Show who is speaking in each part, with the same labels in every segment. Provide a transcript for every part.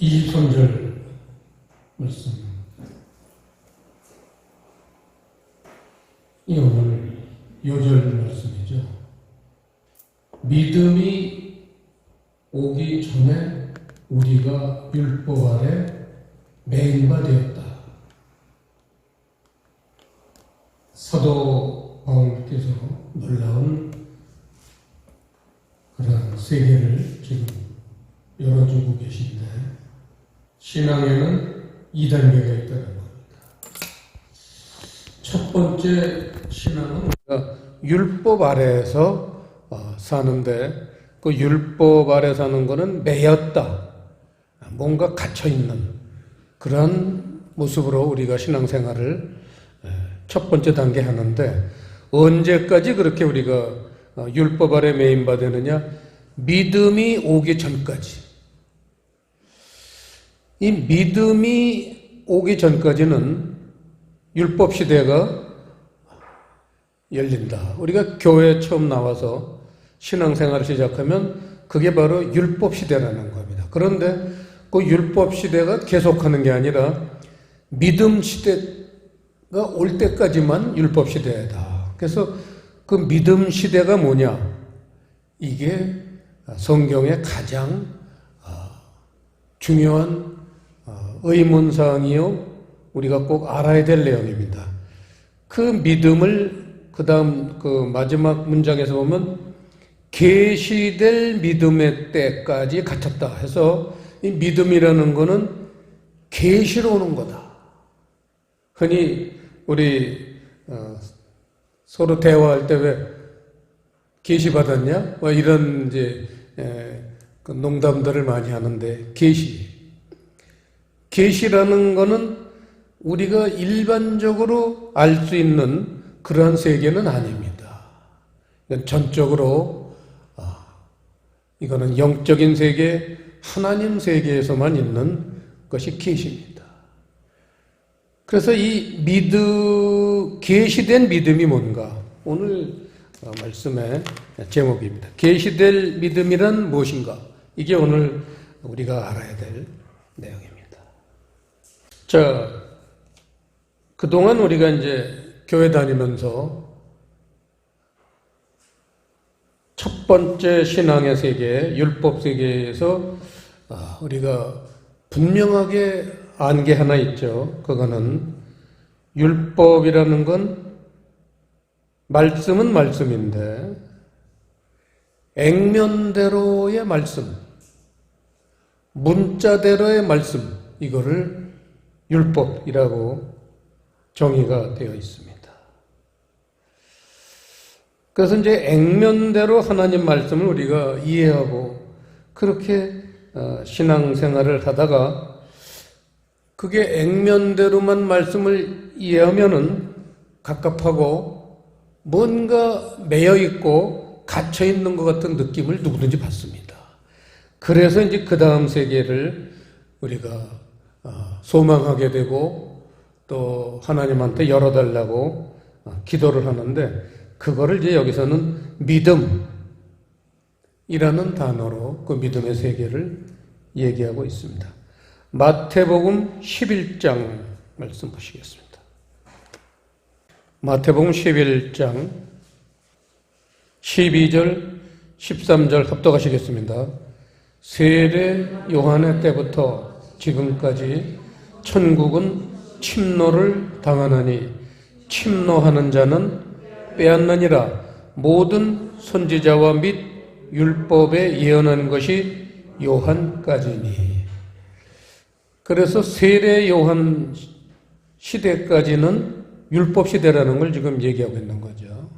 Speaker 1: 23절 말씀. 이 오늘 요절 말씀이죠. 믿음이 오기 전에 우리가 율법 아래 매인 바 되었다. 사도 바울께서 놀라운 그런 세계를 지금 열어주고 계신데, 신앙에는 2단계가 있다는 겁니다. 첫 번째 신앙은 율법 아래에서 사는데, 그 율법 아래 사는 것은 매였다, 뭔가 갇혀있는 그런 모습으로 우리가 신앙생활을 첫 번째 단계 하는데, 언제까지 그렇게 우리가 율법 아래 매인바 되느냐? 믿음이 오기 전까지. 이 믿음이 오기 전까지는 율법 시대가 열린다. 우리가 교회에 처음 나와서 신앙생활을 시작하면 그게 바로 율법 시대라는 겁니다. 그런데 그 율법 시대가 계속하는 게 아니라 믿음 시대가 올 때까지만 율법 시대다. 그래서 그 믿음 시대가 뭐냐? 이게 성경의 가장 중요한 의문사항이요, 우리가 꼭 알아야 될 내용입니다. 그 믿음을 그 다음 그 마지막 문장에서 보면 계시될 믿음의 때까지 갖췄다 해서, 이 믿음이라는 거는 계시로 오는 거다. 흔히 우리 서로 대화할 때 왜 계시 받았냐? 뭐 이런 이제 그 농담들을 많이 하는데, 계시라는 거는 우리가 일반적으로 알 수 있는 그러한 세계는 아닙니다. 전적으로 이거는 영적인 세계, 하나님 세계에서만 있는 것이 계시입니다. 그래서 이 계시된 믿음이 뭔가? 오늘 말씀의 제목입니다. 계시될 믿음이란 무엇인가? 이게 오늘 우리가 알아야 될 내용입니다. 자, 그동안 우리가 이제 교회 다니면서 첫 번째 신앙의 세계, 율법 세계에서 우리가 분명하게 안 게 하나 있죠. 그거는 율법이라는 건 말씀은 말씀인데, 액면대로의 말씀, 문자대로의 말씀, 이거를 율법이라고 정의가 되어 있습니다. 그래서 이제 액면대로 하나님 말씀을 우리가 이해하고 그렇게 신앙생활을 하다가, 그게 액면대로만 말씀을 이해하면은 갑갑하고 뭔가 매여있고 갇혀있는 것 같은 느낌을 누구든지 받습니다. 그래서 이제 그 다음 세계를 우리가 소망하게 되고 또 하나님한테 열어달라고 기도를 하는데, 그거를 이제 여기서는 믿음이라는 단어로 그 믿음의 세계를 얘기하고 있습니다. 마태복음 11장 말씀 보시겠습니다. 마태복음 11장 12절 13절 합독하시겠습니다. 세례 요한의 때부터 지금까지 천국은 침노를 당하나니 침노하는 자는 빼앗느니라. 모든 선지자와 및 율법에 예언한 것이 요한까지니. 그래서 세례 요한 시대까지는 율법 시대라는 걸 지금 얘기하고 있는 거죠.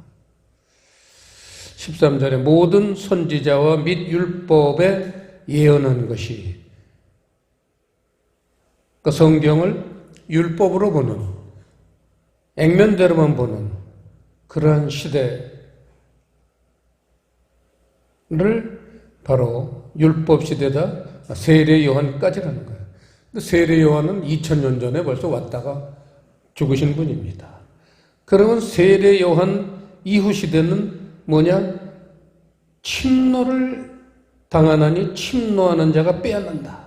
Speaker 1: 13절에 모든 선지자와 및 율법에 예언한 것이, 그 성경을 율법으로 보는, 액면대로만 보는 그러한 시대를 바로 율법 시대다, 세례 요한까지라는 거예요. 세례 요한은 2000년 전에 벌써 왔다가 죽으신 분입니다. 그러면 세례 요한 이후 시대는 뭐냐? 침노를 당하나니 침노하는 자가 빼앗는다.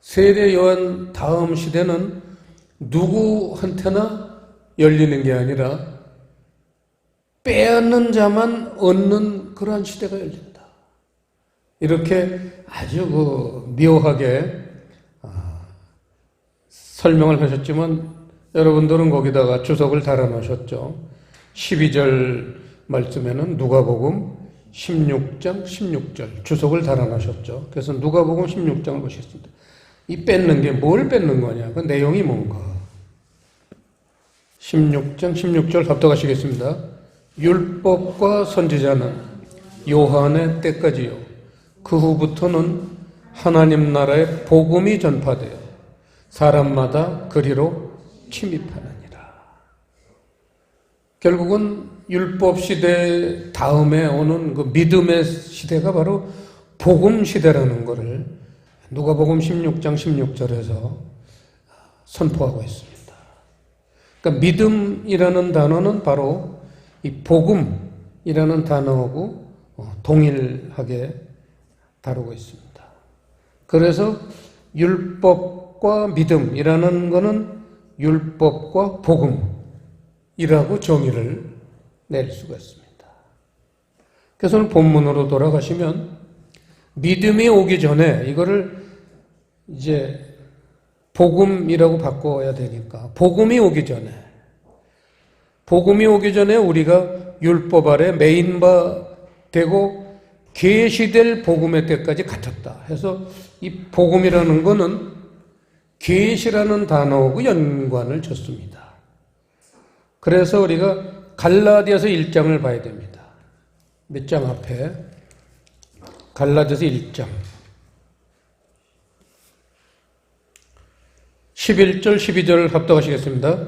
Speaker 1: 세례 요한 다음 시대는 누구한테나 열리는 게 아니라 빼앗는 자만 얻는 그러한 시대가 열린다. 이렇게 아주 묘하게 설명을 하셨지만 여러분들은 거기다가 주석을 달아 놓으셨죠. 12절 말씀에는 누가복음 16장 16절 주석을 달아 놓으셨죠. 그래서 누가복음 16장을 보시겠습니다. 이 뺏는 게 뭘 뺏는 거냐? 그 내용이 뭔가? 16장 16절 합독하시겠습니다. 율법과 선지자는 요한의 때까지요. 그 후부터는 하나님 나라의 복음이 전파되어 사람마다 그리로 침입하느니라. 결국은 율법 시대 다음에 오는 그 믿음의 시대가 바로 복음 시대라는 것을 누가복음 16장 16절에서 선포하고 있습니다. 그러니까 믿음이라는 단어는 바로 이 복음이라는 단어하고 동일하게 다루고 있습니다. 그래서 율법과 믿음이라는 것은 율법과 복음이라고 정의를 낼 수가 있습니다. 그래서 오늘 본문으로 돌아가시면 믿음이 오기 전에 이거를 이제 복음이라고 바꿔야 되니까 복음이 오기 전에 우리가 율법 아래 메인바 되고 계시될 복음의 때까지 갇혔다 해서 이 복음이라는 것은 계시라는 단어하고 연관을 줬습니다. 그래서 우리가 갈라디아서 1장을 봐야 됩니다. 몇 장 앞에 갈라디아서 1장 11절 12절 합독하시겠습니다.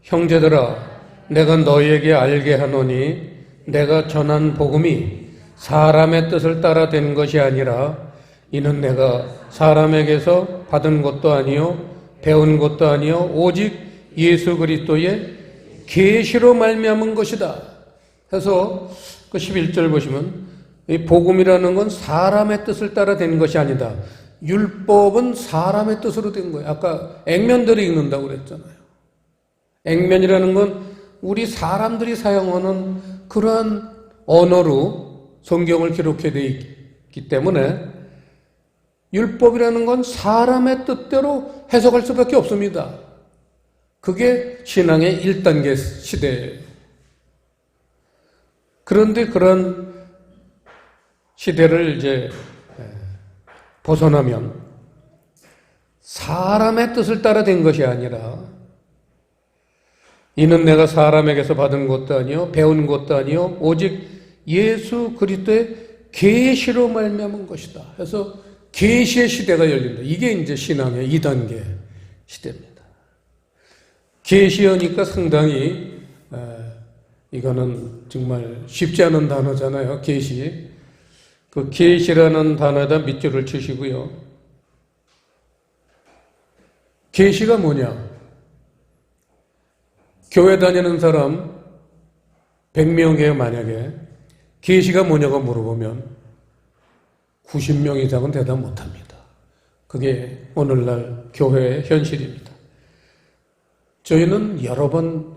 Speaker 1: 형제들아 내가 너희에게 알게 하노니 내가 전한 복음이 사람의 뜻을 따라 된 것이 아니라 이는 내가 사람에게서 받은 것도 아니요 배운 것도 아니요 오직 예수 그리스도의 계시로 말미암은 것이다 해서 그 11절 보시면 이 복음이라는 건 사람의 뜻을 따라 된 것이 아니다. 율법은 사람의 뜻으로 된 거예요. 아까 액면들이 읽는다고 그랬잖아요. 액면이라는 건 우리 사람들이 사용하는 그러한 언어로 성경을 기록해 되어 있기 때문에 율법이라는 건 사람의 뜻대로 해석할 수밖에 없습니다. 그게 신앙의 1단계 시대예요. 그런데 그런 시대를 이제 벗어나면 사람의 뜻을 따라 된 것이 아니라 이는 내가 사람에게서 받은 것도 아니요 배운 것도 아니요 오직 예수 그리스도의 계시로 말미암은 것이다. 그래서 계시의 시대가 열린다. 이게 이제 신앙의 2단계 시대입니다. 계시하니까 상당히 이거는 정말 쉽지 않은 단어잖아요. 계시. 그 계시라는 단어에다 밑줄을 치시고요. 계시가 뭐냐? 교회 다니는 사람 100명에 만약에 계시가 뭐냐고 물어보면 90명 이상은 대답 못합니다. 그게 오늘날 교회의 현실입니다. 저희는 여러 번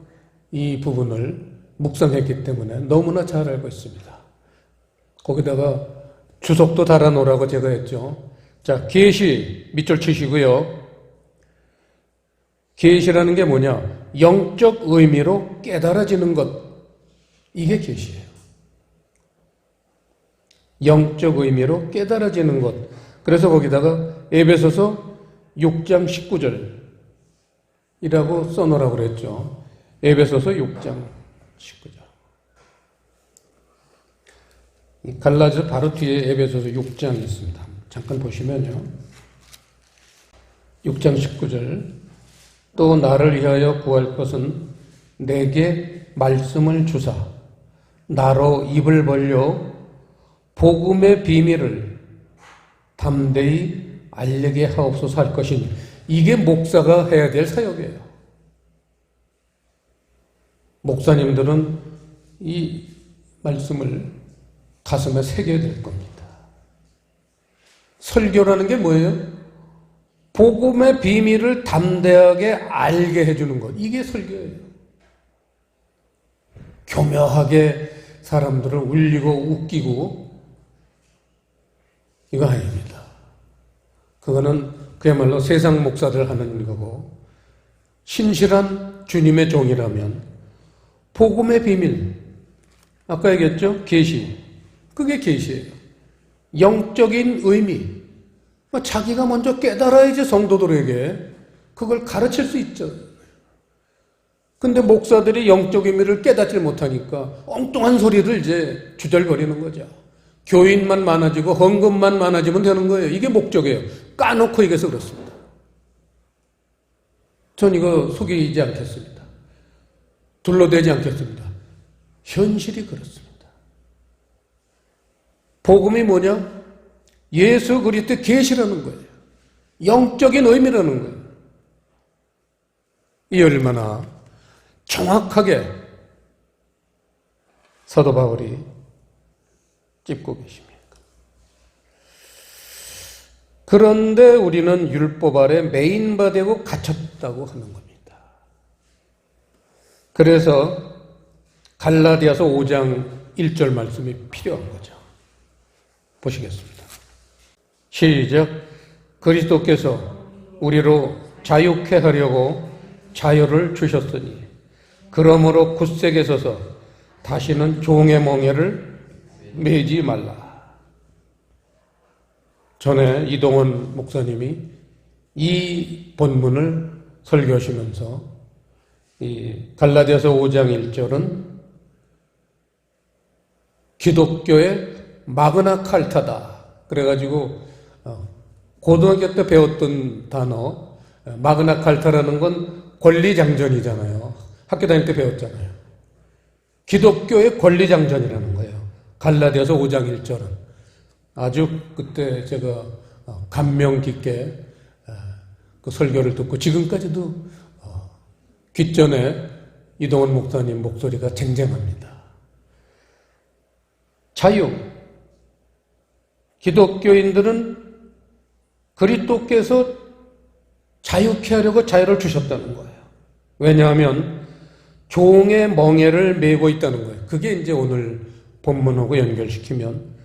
Speaker 1: 이 부분을 묵상했기 때문에 너무나 잘 알고 있습니다. 거기다가 주석도 달아놓으라고 제가 했죠. 자, 계시 밑줄 치시고요. 계시라는 게 뭐냐? 영적 의미로 깨달아지는 것. 이게 계시예요. 영적 의미로 깨달아지는 것. 그래서 거기다가 에베소서 6장 19절이라고 써놓으라고 그랬죠. 에베소서 6장 19절. 갈라디아서 바로 뒤에 에베소서 6장이 있습니다. 잠깐 보시면요. 6장 19절. 또 나를 위하여 구할 것은 내게 말씀을 주사 나로 입을 벌려 복음의 비밀을 담대히 알리게 하옵소서 할 것이니 이게 목사가 해야 될 사역이에요. 목사님들은 이 말씀을 가슴에 새겨야 될 겁니다. 설교라는 게 뭐예요? 복음의 비밀을 담대하게 알게 해주는 것. 이게 설교예요. 교묘하게 사람들을 울리고 웃기고 이거 아닙니다. 그거는 그야말로 세상 목사들 하는 거고, 신실한 주님의 종이라면 복음의 비밀, 아까 얘기했죠? 계시. 그게 계시예요. 영적인 의미. 자기가 먼저 깨달아야지 성도들에게 그걸 가르칠 수 있죠. 근데 목사들이 영적 의미를 깨닫지 못하니까 엉뚱한 소리를 이제 주절거리는 거죠. 교인만 많아지고 헌금만 많아지면 되는 거예요. 이게 목적이에요. 까놓고 얘기해서 그렇습니다. 전 이거 속이지 않겠습니다. 둘러대지 않겠습니다. 현실이 그렇습니다. 복음이 뭐냐? 예수 그리스도의 계시라는 거예요. 영적인 의미라는 거예요. 이 얼마나 정확하게 사도 바울이 짚고 계십니까? 그런데 우리는 율법 아래 매인바되고 갇혔다고 하는 겁니다. 그래서 갈라디아서 5장 1절 말씀이 필요한 거죠. 보시겠습니다. 시작. 그리스도께서 우리로 자유케 하려고 자유를 주셨으니 그러므로 굳세게 서서 다시는 종의 멍에를 매지 말라. 전에 이동원 목사님이 이 본문을 설교하시면서 이 갈라디아서 5장 1절은 기독교의 마그나 칼타다. 그래가지고 고등학교 때 배웠던 단어, 마그나 칼타라는 건 권리장전이잖아요. 학교 다닐 때 배웠잖아요. 기독교의 권리장전이라는 거예요. 갈라디아서 5장 1절은. 아주 그때 제가 감명 깊게 그 설교를 듣고 지금까지도 귓전에 이동원 목사님 목소리가 쟁쟁합니다. 자유. 기독교인들은 그리스도께서 자유케 하려고 자유를 주셨다는 거예요. 왜냐하면 종의 멍에를 메고 있다는 거예요. 그게 이제 오늘 본문하고 연결시키면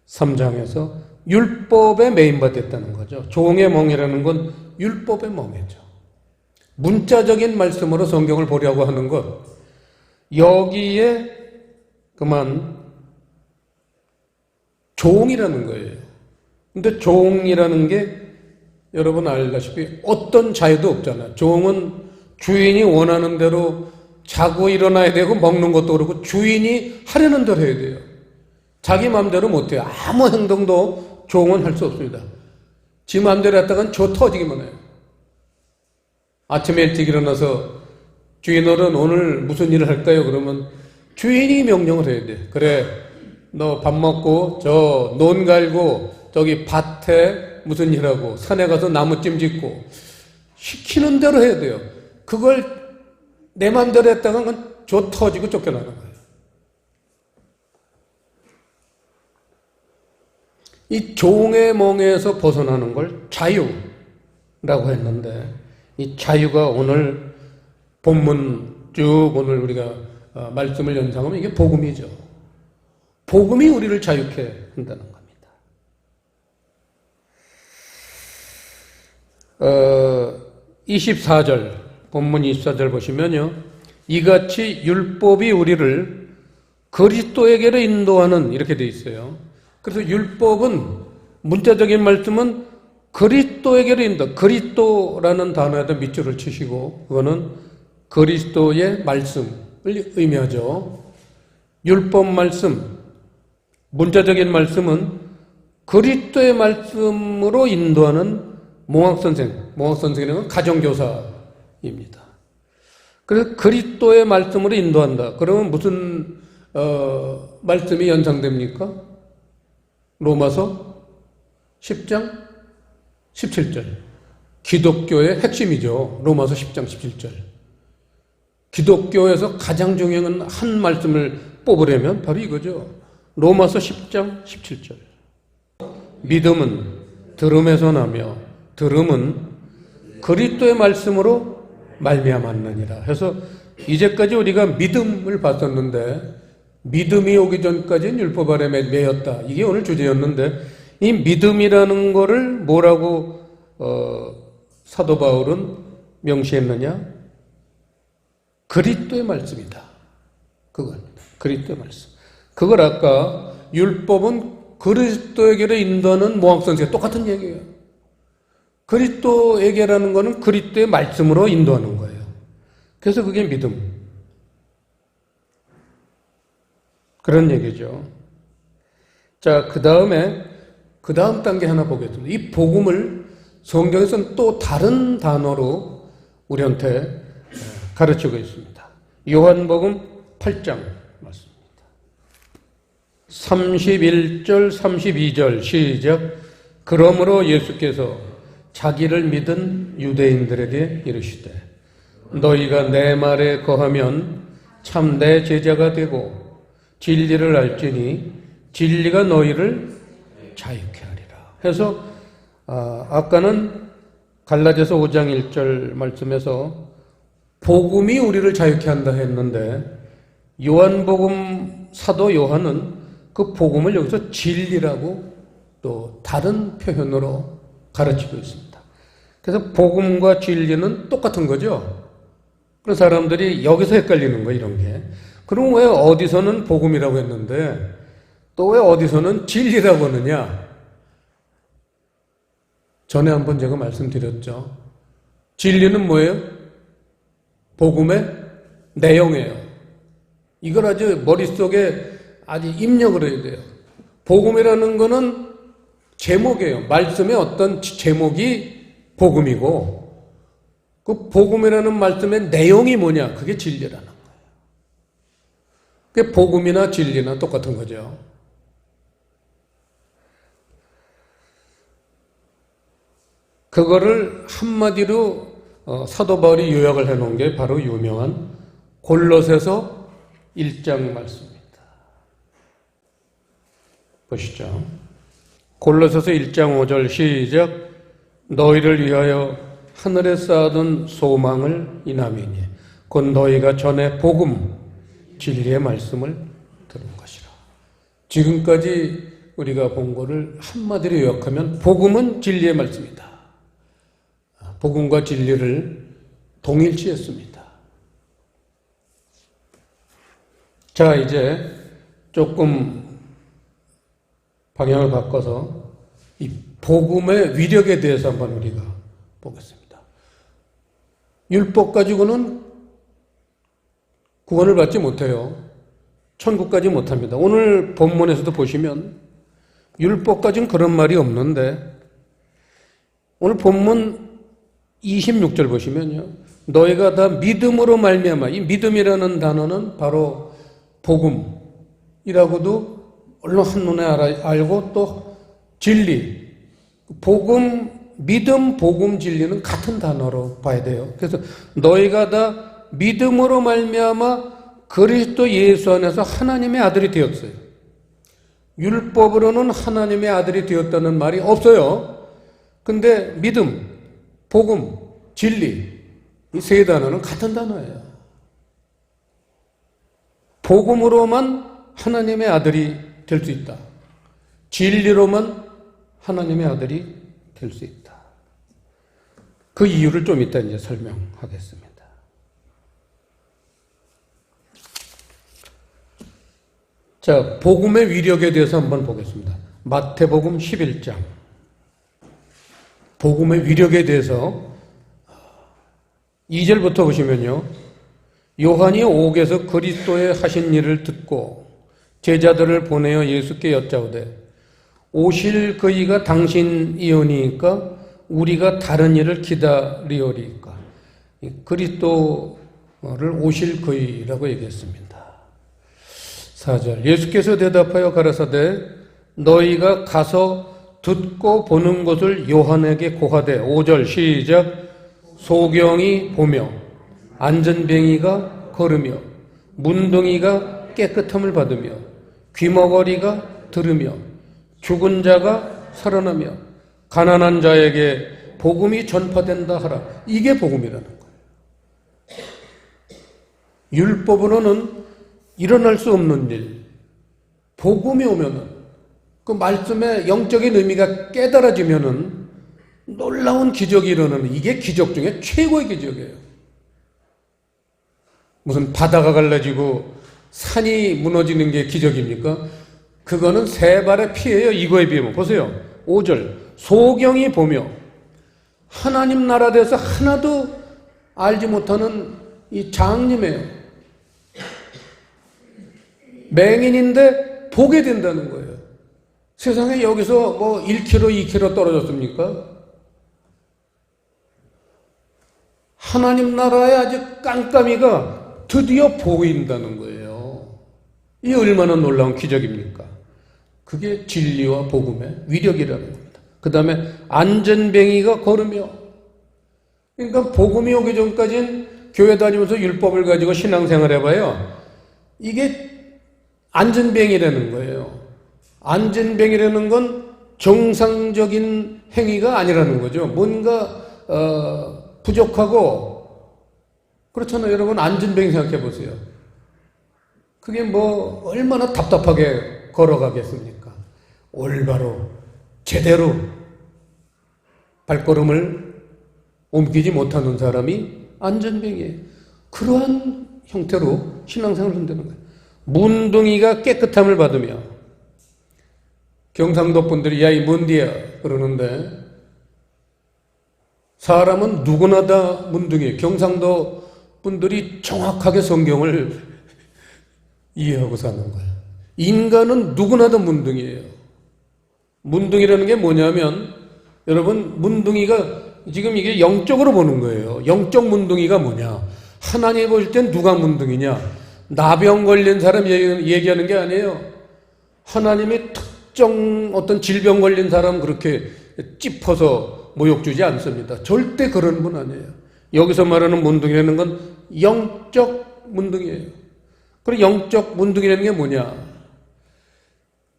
Speaker 1: 3장에서 율법에 매인받았다는 거죠. 종의 멍에라는 건 율법의 멍에죠. 문자적인 말씀으로 성경을 보려고 하는 것. 여기에 그만 종이라는 거예요. 근데 종이라는 게 여러분 알다시피 어떤 자유도 없잖아요. 종은 주인이 원하는 대로 자고 일어나야 되고 먹는 것도 그렇고 주인이 하려는 대로 해야 돼요. 자기 마음대로 못해요. 아무 행동도 종은 할 수 없습니다. 지 마음대로 했다간 저 터지기만 해요. 아침에 일찍 일어나서 주인어른 오늘 무슨 일을 할까요? 그러면 주인이 명령을 해야 돼. 그래, 너 밥 먹고 저 논 갈고 저기 밭에 무슨 일하고 산에 가서 나무찜 짓고 시키는 대로 해야 돼요. 그걸 내 마음대로 했다간 저 터지고 쫓겨나는 거예요. 이 종의 멍에서 벗어나는 걸 자유라고 했는데 이 자유가 오늘 본문 쭉 오늘 우리가 말씀을 연상하면 이게 복음이죠. 복음이 우리를 자유케 한다는 겁니다. 24절 본문 24절 보시면요. 이같이 율법이 우리를 그리스도에게로 인도하는 이렇게 돼 있어요. 그래서 율법은 문자적인 말씀은 그리스도에게로 인도. 그리스도라는 단어에다 밑줄을 치시고 그거는 그리스도의 말씀을 의미하죠. 율법 말씀, 문자적인 말씀은 그리스도의 말씀으로 인도하는 몽학선생님은 가정교사입니다. 그래서 그리스도의 말씀으로 인도한다. 그러면 무슨 말씀이 연상됩니까? 로마서 10장 17절. 기독교의 핵심이죠. 로마서 10장 17절. 기독교에서 가장 중요한 한 말씀을 뽑으려면 바로 이거죠. 로마서 10장 17절. 믿음은 들음에서 나며 들음은 그리스도의 말씀으로 말미암았느니라. 해서 이제까지 우리가 믿음을 봤었는데 믿음이 오기 전까지는 율법 아래 매였다. 이게 오늘 주제였는데 이 믿음이라는 거를 뭐라고 사도 바울은 명시했느냐? 그리스도의 말씀이다. 그겁니다. 그리스도의 말씀. 그걸 아까 율법은 그리스도에게로 인도하는 모함선생 똑같은 얘기예요. 그리스도에게라는 거는 그리스도의 말씀으로 인도하는 거예요. 그래서 그게 믿음. 그런 얘기죠. 자, 그 다음 단계 하나 보겠습니다. 이 복음을 성경에서는 또 다른 단어로 우리한테 가르치고 있습니다. 요한복음 8장 말씀입니다. 31절, 32절 시작. 그러므로 예수께서 자기를 믿은 유대인들에게 이르시되 너희가 내 말에 거하면 참 내 제자가 되고 진리를 알지니 진리가 너희를 자유케 하리라. 해서 아까는 갈라디아서 5장 1절 말씀에서 복음이 우리를 자유케 한다 했는데 요한복음 사도 요한은 그 복음을 여기서 진리라고 또 다른 표현으로 가르치고 있습니다. 그래서 복음과 진리는 똑같은 거죠. 그래서 사람들이 여기서 헷갈리는 거예요, 이런 게. 그럼 왜 어디서는 복음이라고 했는데 또 왜 어디서는 진리라고 하느냐? 전에 한번 제가 말씀드렸죠. 진리는 뭐예요? 복음의 내용이에요. 이걸 아주 머릿속에 아주 입력을 해야 돼요. 복음이라는 거는 제목이에요. 말씀의 어떤 제목이 복음이고 그 복음이라는 말씀의 내용이 뭐냐? 그게 진리라는 거예요. 그게 복음이나 진리나 똑같은 거죠. 그거를 한마디로 사도 바울이 요약을 해놓은 게 바로 유명한 골로새서 1장 말씀입니다. 보시죠. 골로새서 1장 5절 시작. 너희를 위하여 하늘에 쌓아둔 소망을 인함이니 곧 너희가 전에 복음 진리의 말씀을 들은 것이라. 지금까지 우리가 본 거를 한마디로 요약하면 복음은 진리의 말씀이다. 복음과 진리를 동일시했습니다. 자, 이제 조금 방향을 바꿔서 이 복음의 위력에 대해서 한번 우리가 보겠습니다. 율법 가지고는 구원을 받지 못해요. 천국까지 못합니다. 오늘 본문에서도 보시면 율법까지는 그런 말이 없는데 오늘 본문 26절 보시면요. 너희가 다 믿음으로 말미암아. 이 믿음이라는 단어는 바로 복음이라고도 얼른 한눈에 알고 또 진리. 복음, 믿음, 복음, 진리는 같은 단어로 봐야 돼요. 그래서 너희가 다 믿음으로 말미암아 그리스도 예수 안에서 하나님의 아들이 되었어요. 율법으로는 하나님의 아들이 되었다는 말이 없어요. 근데 믿음, 복음, 진리 이 세 단어는 같은 단어예요. 복음으로만 하나님의 아들이 될 수 있다. 진리로만 하나님의 아들이 될 수 있다. 그 이유를 좀 이따 이제 설명하겠습니다. 자, 복음의 위력에 대해서 한번 보겠습니다. 마태복음 11장. 복음의 위력에 대해서 2절부터 보시면요. 요한이 옥에서 그리스도의 하신 일을 듣고 제자들을 보내어 예수께 여짜오되 오실 그이가 당신이오니까 우리가 다른 일을 기다리오리까. 그리스도를 오실 그이라고 얘기했습니다. 4절 예수께서 대답하여 가라사대 너희가 가서 듣고 보는 것을 요한에게 고하되 5절 시작 소경이 보며 안전뱅이가 걸으며 문둥이가 깨끗함을 받으며 귀머거리가 들으며 죽은 자가 살아나며 가난한 자에게 복음이 전파된다 하라. 이게 복음이라는 거예요. 율법으로는 일어날 수 없는 일. 복음이 오면은 그 말씀의 영적인 의미가 깨달아지면은 놀라운 기적이 일어나는, 이게 기적 중에 최고의 기적이에요. 무슨 바다가 갈라지고 산이 무너지는 게 기적입니까? 그거는 세 발의 피예요. 이거에 비하면. 보세요. 5절. 소경이 보며 하나님 나라에 대해서 하나도 알지 못하는 이 장님이에요. 맹인인데 보게 된다는 거예요. 세상에 여기서 뭐 1km, 2km 떨어졌습니까? 하나님 나라의 아주 깜깜이가 드디어 보인다는 거예요. 이 얼마나 놀라운 기적입니까? 그게 진리와 복음의 위력이라는 겁니다. 그 다음에 안전뱅이가 걸으며, 그러니까 복음이 오기 전까지는 교회 다니면서 율법을 가지고 신앙생활 해봐요. 이게 안전뱅이라는 거예요. 안전뱅이라는 건 정상적인 행위가 아니라는 거죠. 뭔가 부족하고, 그렇잖아요. 여러분 안전뱅이 생각해 보세요. 그게 뭐 얼마나 답답하게 걸어가겠습니까? 올바로 제대로 발걸음을 옮기지 못하는 사람이 안전뱅이에요. 그러한 형태로 신앙생활을 한다는 거예요. 문둥이가 깨끗함을 받으며, 경상도 분들이 야 이 뭔디야 그러는데, 사람은 누구나 다 문둥이에요. 경상도 분들이 정확하게 성경을 이해하고 사는 거예요. 인간은 누구나 다 문둥이에요. 문둥이라는 게 뭐냐면, 여러분 문둥이가 지금 이게 영적으로 보는 거예요. 영적 문둥이가 뭐냐? 하나님이 보실 땐 누가 문둥이냐? 나병 걸린 사람 얘기하는 게 아니에요. 하나님이 특정 어떤 질병 걸린 사람 그렇게 찝어서 모욕 주지 않습니다. 절대 그런 분 아니에요. 여기서 말하는 문둥이라는 건 영적 문둥이에요. 그리고 영적 문둥이라는 게 뭐냐?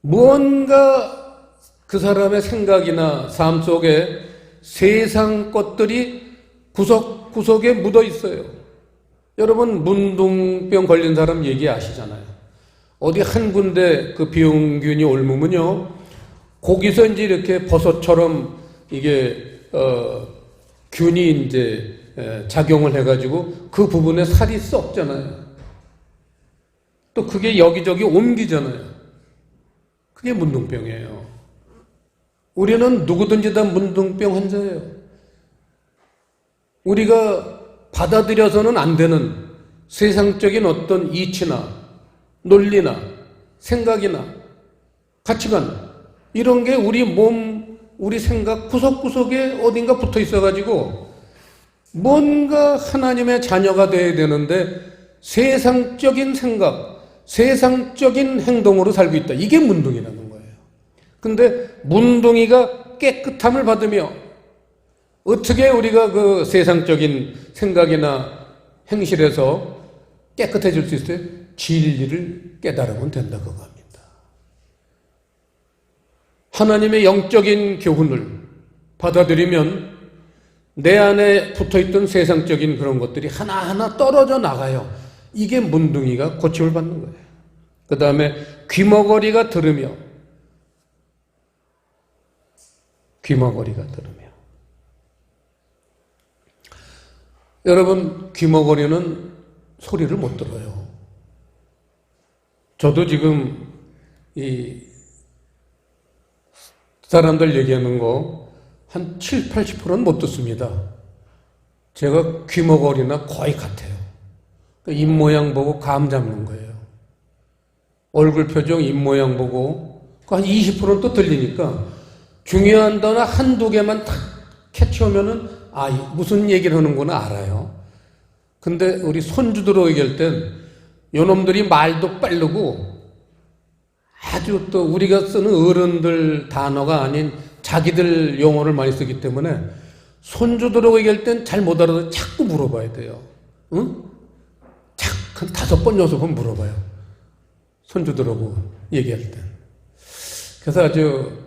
Speaker 1: 무언가 그 사람의 생각이나 삶 속에 세상 것들이 구석구석에 묻어 있어요. 여러분 문둥병 걸린 사람 얘기 아시잖아요. 어디 한 군데 그 병균이 옮으면요, 거기서 이제 이렇게 버섯처럼 이게 균이 이제 작용을 해가지고 그 부분에 살이 썩잖아요. 또 그게 여기저기 옮기잖아요. 그게 문둥병이에요. 우리는 누구든지 다 문둥병 환자예요. 우리가 받아들여서는 안 되는 세상적인 어떤 이치나 논리나 생각이나 가치관, 이런 게 우리 몸, 우리 생각 구석구석에 어딘가 붙어 있어가지고 뭔가 하나님의 자녀가 돼야 되는데 세상적인 생각, 세상적인 행동으로 살고 있다. 이게 문둥이라는 거예요. 근데 문둥이가 깨끗함을 받으며, 어떻게 우리가 그 세상적인 생각이나 행실에서 깨끗해질 수 있어요? 진리를 깨달으면 된다고 합니다. 하나님의 영적인 교훈을 받아들이면 내 안에 붙어있던 세상적인 그런 것들이 하나하나 떨어져 나가요. 이게 문둥이가 고침을 받는 거예요. 그 다음에 귀머거리가 들으며, 귀머거리가 들으며. 여러분 귀머거리는 소리를 못 들어요. 저도 지금 이 사람들 얘기하는 거 한 7, 80%는 못 듣습니다. 제가 귀머거리나 거의 같아요. 입 모양 보고 감 잡는 거예요. 얼굴 표정, 입 모양 보고 한 20%는 또 들리니까 중요한 단어 한두 개만 탁 캐치하면은 무슨 얘기를 하는구나 알아요. 근데 우리 손주들 얘기할 땐 요놈들이 말도 빠르고 아주 또 우리가 쓰는 어른들 단어가 아닌 자기들 용어를 많이 쓰기 때문에 손주들하고 얘기할 땐 잘 못 알아도 자꾸 물어봐야 돼요. 응? 한 5번, 6번 물어봐요. 손주들하고 얘기할 땐. 그래서 아주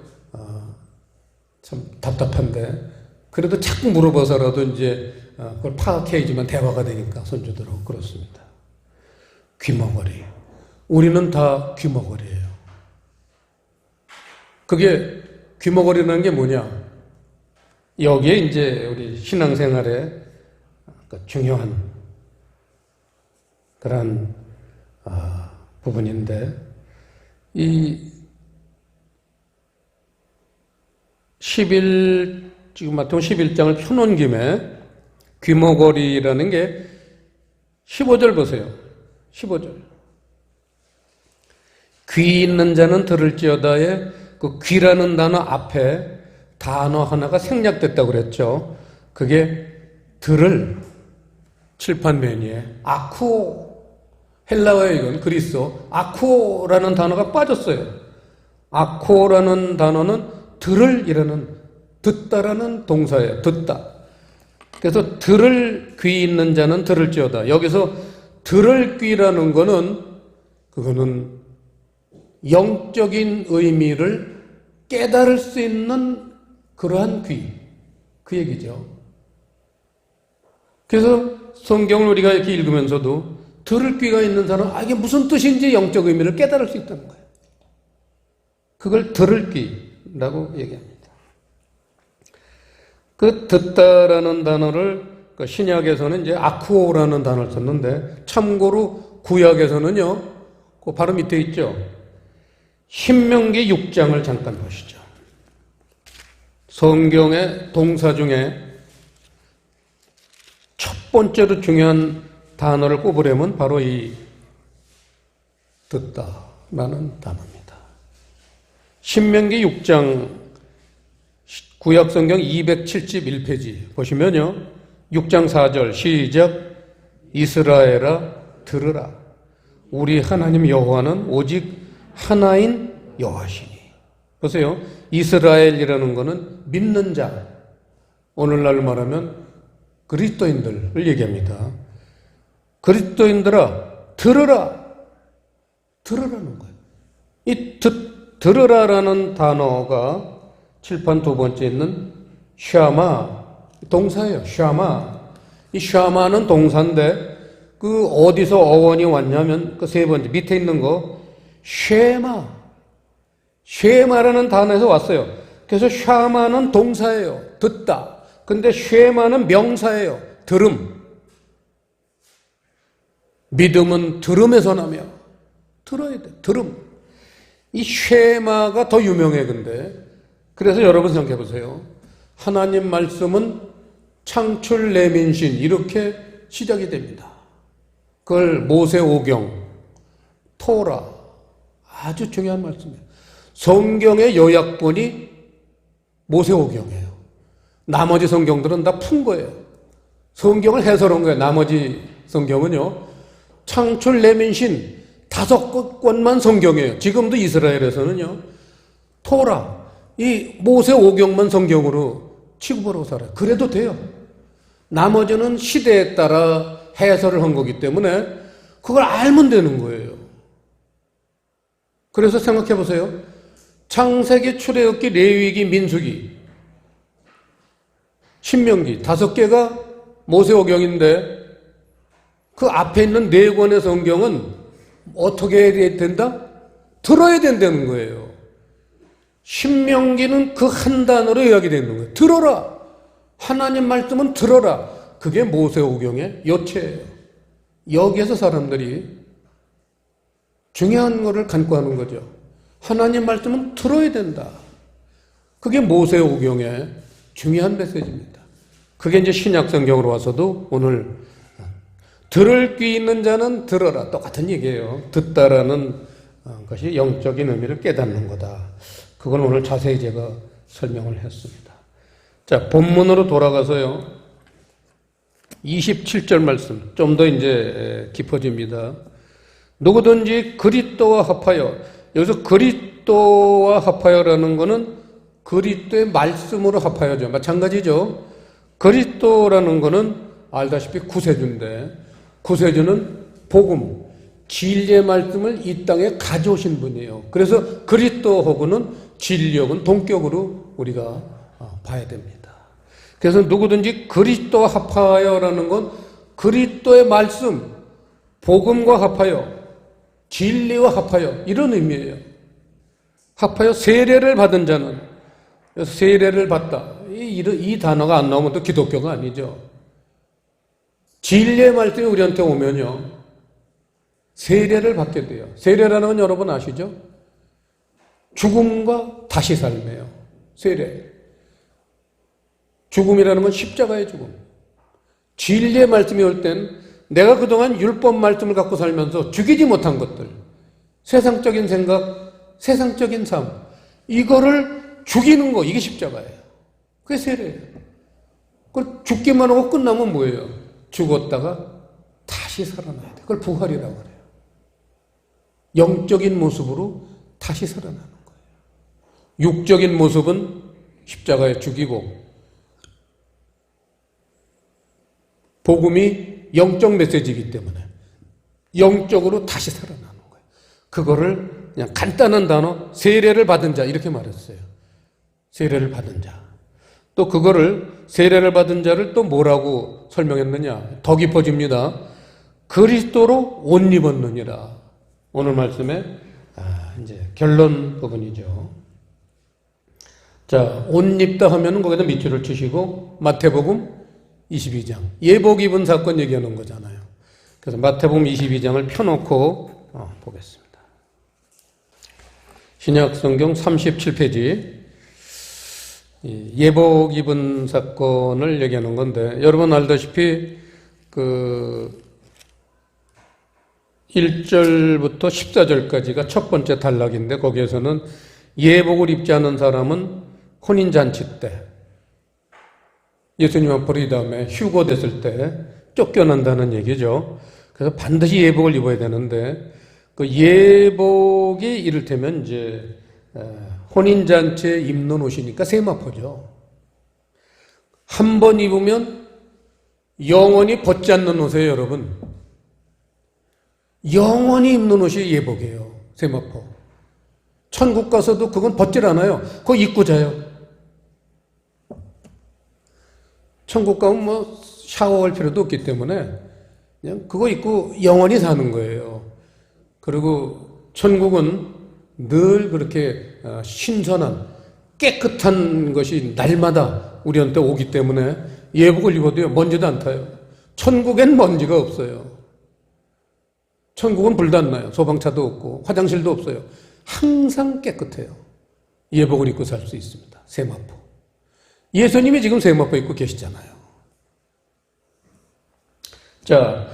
Speaker 1: 참 답답한데 그래도 자꾸 물어봐서라도 이제 그걸 파악해야지만 대화가 되니까 손주들하고 그렇습니다. 귀머거리. 우리는 다 귀머거리예요. 그게 귀머거리라는 게 뭐냐? 여기에 이제 우리 신앙생활에 중요한 그런 부분인데, 지금 마태복음 11장을 펴놓은 김에 귀머거리라는 게 15절 보세요. 15절. 귀 있는 자는 들을지어다에 그 귀라는 단어 앞에 단어 하나가 생략됐다고 그랬죠. 그게 들을 칠판 매니에 아쿠오, 헬라어예요. 이건 그리스어. 아쿠오라는 단어가 빠졌어요. 아쿠오라는 단어는 들을이라는, 듣다라는 동사예요. 듣다. 그래서 들을 귀 있는 자는 들을지어다. 여기서 들을 귀라는 거는, 그거는 영적인 의미를 깨달을 수 있는 그러한 귀, 그 얘기죠. 그래서 성경을 우리가 이렇게 읽으면서도 들을 귀가 있는 사람은 이게 무슨 뜻인지 영적 의미를 깨달을 수 있다는 거예요. 그걸 들을 귀라고 얘기합니다. 그 듣다라는 단어를 신약에서는 이제 아쿠오라는 단어를 썼는데, 참고로 구약에서는요, 그 바로 밑에 있죠. 신명기 6장을 잠깐 보시죠. 성경의 동사 중에 첫 번째로 중요한 단어를 꼽으려면 바로 이 듣다라는 단어입니다. 신명기 6장 구약성경 271페이지 보시면요. 6장 4절 시작. 이스라엘아 들으라. 우리 하나님 여호와는 오직 하나인 여호와시니. 보세요. 이스라엘이라는 것은 믿는 자, 오늘날 말하면 그리스도인들을 얘기합니다. 그리스도인들아 들으라. 들으라는 거예요. 이 들으라라는 단어가 칠판 두 번째 있는 샤마, 동사예요. 샤마. 이 샤마는 동사인데 그 어디서 어원이 왔냐면 그 세 번째 밑에 있는 거 쉐마. 쉐마라는 단어에서 왔어요. 그래서 샤마는 동사예요. 듣다. 근데 쉐마는 명사예요. 들음. 믿음은 들음에서 나며. 들어야 돼. 들음. 이 쉐마가 더 유명해. 근데 그래서 여러분 생각해 보세요. 하나님 말씀은 창출 내민신 이렇게 시작이 됩니다. 그걸 모세오경, 토라, 아주 중요한 말씀이에요. 성경의 요약본이 모세오경이에요. 나머지 성경들은 다 푼 거예요. 성경을 해설한 거예요. 나머지 성경은요. 창출 내민신 5권만 성경이에요. 지금도 이스라엘에서는요. 토라, 이 모세오경만 성경으로 취급하고 살아요. 그래도 돼요. 나머지는 시대에 따라 해설을 한 거기 때문에 그걸 알면 되는 거예요. 그래서 생각해 보세요. 창세기, 출애굽기, 레위기, 민수기, 신명기 5개가 모세오경인데 그 앞에 있는 4권의 성경은 어떻게 해야 된다? 들어야 된다는 거예요. 신명기는 그 한 단어로 요약이 되는 거예요. 들어라. 하나님 말씀은 들어라. 그게 모세오경의 요체예요. 여기에서 사람들이 중요한 거를 간과하는 거죠. 하나님 말씀은 들어야 된다. 그게 모세오경의 중요한 메시지입니다. 그게 이제 신약성경으로 와서도 오늘 들을 귀 있는 자는 들어라. 똑같은 얘기예요. 듣다라는 것이 영적인 의미를 깨닫는 거다. 그걸 오늘 자세히 제가 설명을 했습니다. 자, 본문으로 돌아가서요. 27절 말씀 좀 더 이제 깊어집니다. 누구든지 그리스도와 합하여, 여기서 그리스도와 합하여라는 거는 그리스도의 말씀으로 합하여죠. 마찬가지죠. 그리스도라는 거는 알다시피 구세주인데, 구세주는 복음, 진리의 말씀을 이 땅에 가져오신 분이에요. 그래서 그리스도하고는 진리하고는 동격으로 우리가 봐야 됩니다. 그래서 누구든지 그리스도와 합하여라는 건 그리스도의 말씀, 복음과 합하여, 진리와 합하여 이런 의미예요. 합하여 세례를 받은 자는, 그래서 세례를 받다. 이 단어가 안 나오면 또 기독교가 아니죠. 진리의 말씀이 우리한테 오면요, 세례를 받게 돼요. 세례라는 건 여러분 아시죠? 죽음과 다시 삶이에요. 세례. 죽음이라는 건 십자가의 죽음. 진리의 말씀이 올 땐 내가 그동안 율법 말씀을 갖고 살면서 죽이지 못한 것들, 세상적인 생각, 세상적인 삶, 이거를 죽이는 거, 이게 십자가예요. 그게 세례예요. 그걸 죽기만 하고 끝나면 뭐예요? 죽었다가 다시 살아나야 돼. 그걸 부활이라고 그래요. 영적인 모습으로 다시 살아나는 거예요. 육적인 모습은 십자가에 죽이고, 복음이 영적 메시지이기 때문에 영적으로 다시 살아나는 거예요. 그거를 그냥 간단한 단어, 세례를 받은 자, 이렇게 말했어요. 세례를 받은 자. 또 그거를, 세례를 받은 자를 또 뭐라고 설명했느냐? 더 깊어집니다. 그리스도로 옷 입었느니라. 오늘 말씀의 이제 결론 부분이죠. 자, 옷 입다 하면은 거기다 밑줄을 치시고 마태복음 22장, 예복 입은 사건 얘기하는 거잖아요. 그래서 마태복음 22장을 펴놓고 보겠습니다. 신약성경 37페이지, 예복 입은 사건을 얘기하는 건데, 여러분 알다시피 그 1절부터 14절까지가 첫 번째 단락인데, 거기에서는 예복을 입지 않은 사람은 혼인잔치 때, 예수님 앞으로 이 다음에 휴거됐을 때 쫓겨난다는 얘기죠. 그래서 반드시 예복을 입어야 되는데, 그 예복이 이를테면 이제 혼인잔치에 입는 옷이니까 세마포죠. 한 번 입으면 영원히 벗지 않는 옷이에요, 여러분. 영원히 입는 옷이 예복이에요, 세마포. 천국 가서도 그건 벗질 않아요. 그거 입고 자요. 천국 가면 뭐 샤워할 필요도 없기 때문에 그냥 그거 입고 영원히 사는 거예요. 그리고 천국은 늘 그렇게 신선한 깨끗한 것이 날마다 우리한테 오기 때문에 예복을 입어도요, 먼지도 안 타요. 천국엔 먼지가 없어요. 천국은 불도 안 나요. 소방차도 없고 화장실도 없어요. 항상 깨끗해요. 예복을 입고 살 수 있습니다. 세마포. 예수님이 지금 세마포 입고 계시잖아요. 자,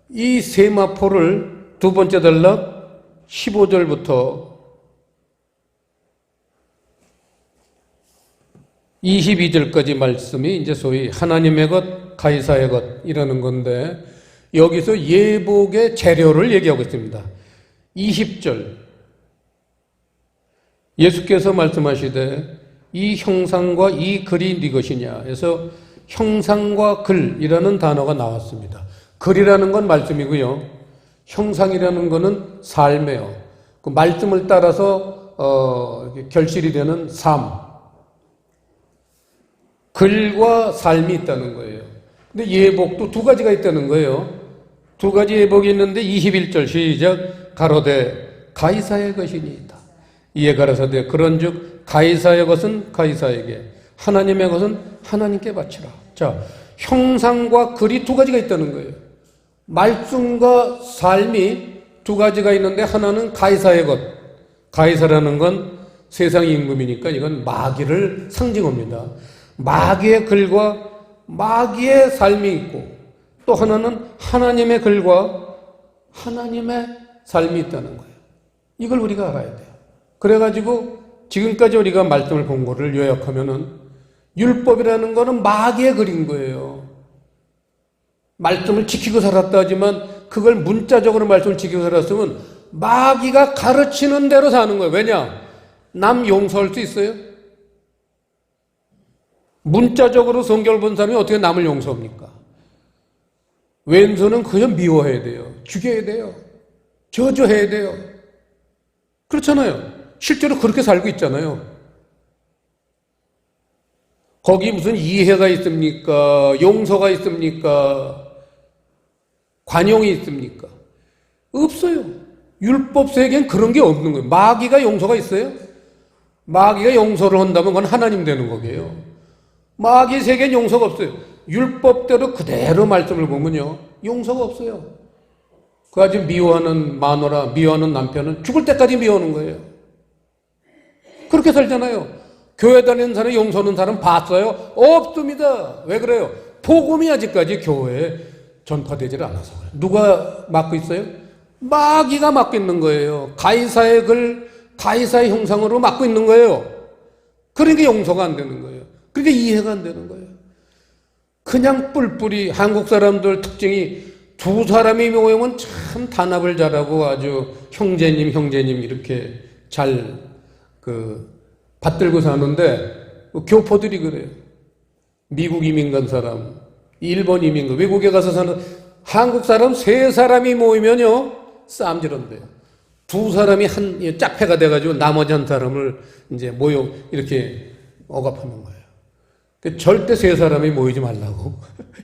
Speaker 1: 이 세마포를 두 번째 단락 15절부터 22절까지 말씀이 이제 소위 하나님의 것, 가이사의 것 이라는 건데, 여기서 예복의 재료를 얘기하고 있습니다. 20절 예수께서 말씀하시되 이 형상과 이 글이 네 것이냐 해서 형상과 글이라는 단어가 나왔습니다. 글이라는 건 말씀이고요, 형상이라는 거는 삶이에요. 그 말씀을 따라서 결실이 되는 삶, 글과 삶이 있다는 거예요. 근데 예복도 두 가지가 있다는 거예요. 두 가지 예복이 있는데 21절 시작. 가로되 가이사의 것이니이다. 이에 가라사대 그런즉 가이사의 것은 가이사에게, 하나님의 것은 하나님께 바치라. 자, 형상과 글이 두 가지가 있다는 거예요. 말씀과 삶이 두 가지가 있는데, 하나는 가이사의 것. 가이사라는 건 세상 임금이니까 이건 마귀를 상징합니다. 마귀의 글과 마귀의 삶이 있고, 또 하나는 하나님의 글과 하나님의 삶이 있다는 거예요. 이걸 우리가 알아야 돼요. 그래가지고 지금까지 우리가 말씀을 본 거를 요약하면은, 율법이라는 거는 마귀의 글인 거예요. 말씀을 지키고 살았다 하지만 그걸 문자적으로 말씀을 지키고 살았으면 마귀가 가르치는 대로 사는 거예요. 왜냐? 남 용서할 수 있어요? 문자적으로 성경을 본 사람이 어떻게 남을 용서합니까? 왼손은 그냥 미워해야 돼요. 죽여야 돼요. 저주해야 돼요. 그렇잖아요. 실제로 그렇게 살고 있잖아요. 거기 무슨 이해가 있습니까? 용서가 있습니까? 관용이 있습니까? 없어요. 율법 세계엔 그런 게 없는 거예요. 마귀가 용서가 있어요? 마귀가 용서를 한다면 그건 하나님 되는 거예요. 마귀 세계엔 용서가 없어요. 율법대로 그대로 말씀을 보면요, 용서가 없어요. 그 아주 미워하는 마누라, 미워하는 남편은 죽을 때까지 미워하는 거예요. 그렇게 살잖아요. 교회 다니는 사람, 용서하는 사람 봤어요? 없습니다. 왜 그래요? 복음이 아직까지 교회에 전파되질 않아서 그래요. 누가 맡고 있어요? 마귀가 맡고 있는 거예요. 가이사의 글, 가이사의 형상으로 맡고 있는 거예요. 그러니까 용서가 안 되는 거예요. 그러니까 이해가 안 되는 거예요. 그냥 뿔뿔이 한국 사람들 특징이 두 사람이 모이면 참 단합을 잘하고 아주 형제님 이렇게 잘 받들고 사는데 교포들이 그래요. 미국 이민 간 사람, 일본 이민 간, 외국에 가서 사는 한국 사람 세 사람이 모이면요 싸움질한대요. 두 사람이 한 짝패가 돼가지고 나머지 한 사람을 이제 모여 이렇게 억압하는 거예요. 절대 세 사람이 모이지 말라고.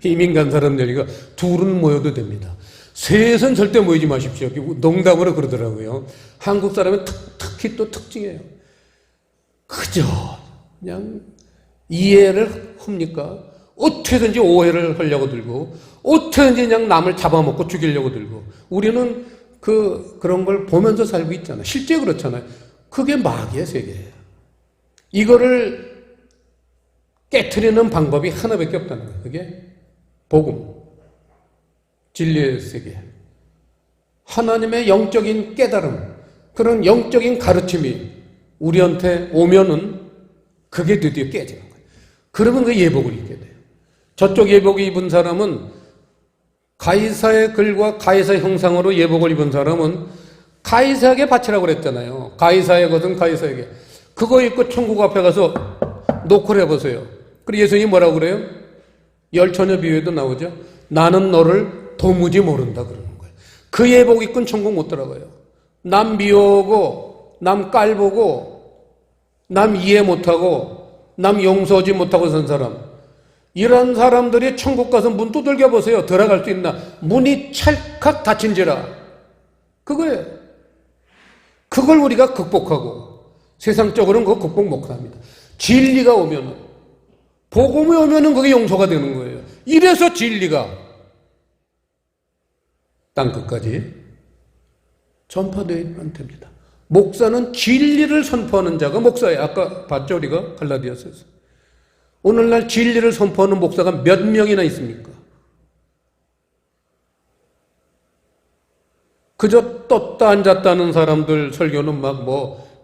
Speaker 1: 이민 간 사람들이가 둘은 모여도 됩니다. 셋은 절대 모이지 마십시오. 농담으로 그러더라고요. 한국 사람의 특히 또 특징이에요. 그저 그냥 이해를 합니까? 어떻게든지 오해를 하려고 들고 어떻게든지 그냥 남을 잡아먹고 죽이려고 들고 우리는 그런 걸 보면서 살고 있잖아요. 실제 그렇잖아요. 그게 마귀의 세계예요. 이거를 깨트리는 방법이 하나밖에 없다는 거예요. 그게 복음, 진리의 세계. 하나님의 영적인 깨달음, 그런 영적인 가르침이 우리한테 오면은 그게 드디어 깨지는 거예요. 그러면 그 예복을 입게 돼요. 저쪽 예복 입은 사람은 가이사의 글과 가이사의 형상으로 예복을 입은 사람은 가이사에게 바치라고 그랬잖아요. 가이사의 것은 가이사에게. 그거 입고 천국 앞에 가서 노크를 해보세요. 그리고 예수님이 뭐라고 그래요? 열처녀 비유에도 나오죠. 나는 너를 도무지 모른다 그러는 거예요. 그 예복 입고는 천국 못 들어가요. 남 미워하고 남 깔보고 남 이해 못하고 남 용서하지 못하고 산 사람, 이런 사람들이 천국 가서 문 두들겨 보세요. 들어갈 수 있나? 문이 찰칵 닫힌지라. 그거예요. 그걸 우리가 극복하고 세상적으로는 그거 극복 못합니다. 진리가 오면은, 복음이 오면은 그게 용서가 되는 거예요. 이래서 진리가 땅끝까지 전파되면 됩니다. 목사는 진리를 선포하는 자가 목사예요. 아까 봤죠, 우리가 갈라디아서에서. 오늘날 진리를 선포하는 목사가 몇 명이나 있습니까? 그저 떴다 앉았다는 사람들 설교는 막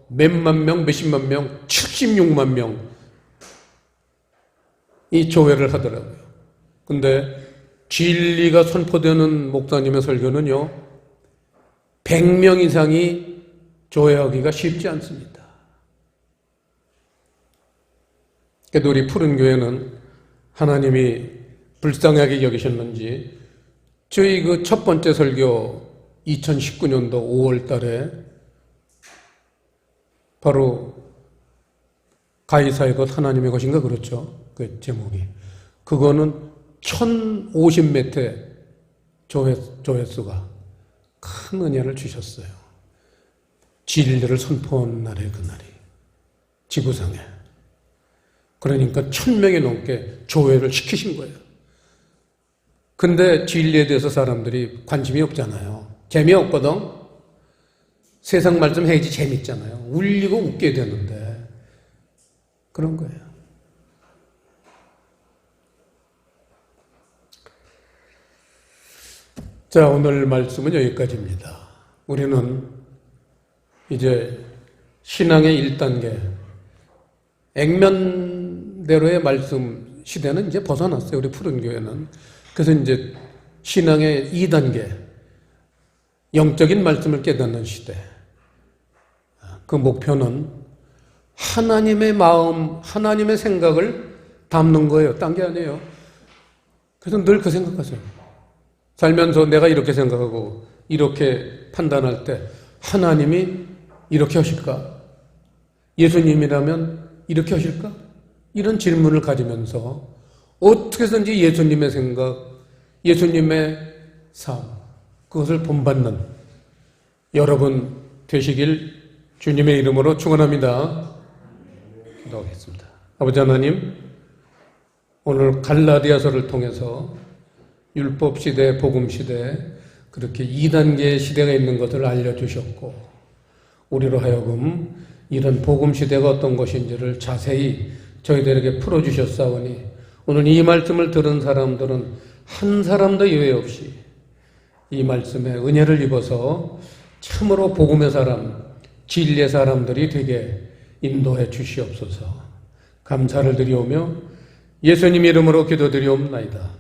Speaker 1: 몇만 명, 몇십만 명, 76만 명 이 조회를 하더라고요. 근데 진리가 선포되는 목사님의 설교는요, 100명 이상이 조회하기가 쉽지 않습니다. 그래도 우리 푸른교회는 하나님이 불쌍하게 여기셨는지 저희 그 첫 번째 설교 2019년도 5월 달에 바로 가이사의 것 하나님의 것인가 그렇죠. 그 제목이. 그거는 1050몇 조회수가 큰 은혜를 주셨어요. 진리를 선포한 날에 그날이 지구상에. 그러니까 1000명이 넘게 조회를 시키신 거예요. 근데 진리에 대해서 사람들이 관심이 없잖아요. 재미없거든. 세상 말씀 해야지 재밌잖아요. 울리고 웃게 되는데 그런 거예요. 자, 오늘 말씀은 여기까지입니다. 우리는 이제 신앙의 1단계, 액면대로의 말씀 시대는 이제 벗어났어요. 우리 푸른교회는. 그래서 이제 신앙의 2단계, 영적인 말씀을 깨닫는 시대. 그 목표는 하나님의 마음, 하나님의 생각을 담는 거예요. 딴 게 아니에요. 그래서 늘 그 생각하세요. 살면서 내가 이렇게 생각하고 이렇게 판단할 때 하나님이 이렇게 하실까? 예수님이라면 이렇게 하실까? 이런 질문을 가지면서 어떻게든지 예수님의 생각, 예수님의 삶, 그것을 본받는 여러분 되시길 주님의 이름으로 축원합니다. 기도하겠습니다. 아버지 하나님, 오늘 갈라디아서를 통해서 율법 시대, 복음 시대, 그렇게 2단계의 시대가 있는 것을 알려주셨고, 우리로 하여금 이런 복음 시대가 어떤 것인지를 자세히 저희들에게 풀어주셨사오니, 오늘 이 말씀을 들은 사람들은 한 사람도 예외 없이 이 말씀에 은혜를 입어서 참으로 복음의 사람, 진리의 사람들이 되게 인도해 주시옵소서. 감사를 드리오며 예수님 이름으로 기도드리옵나이다.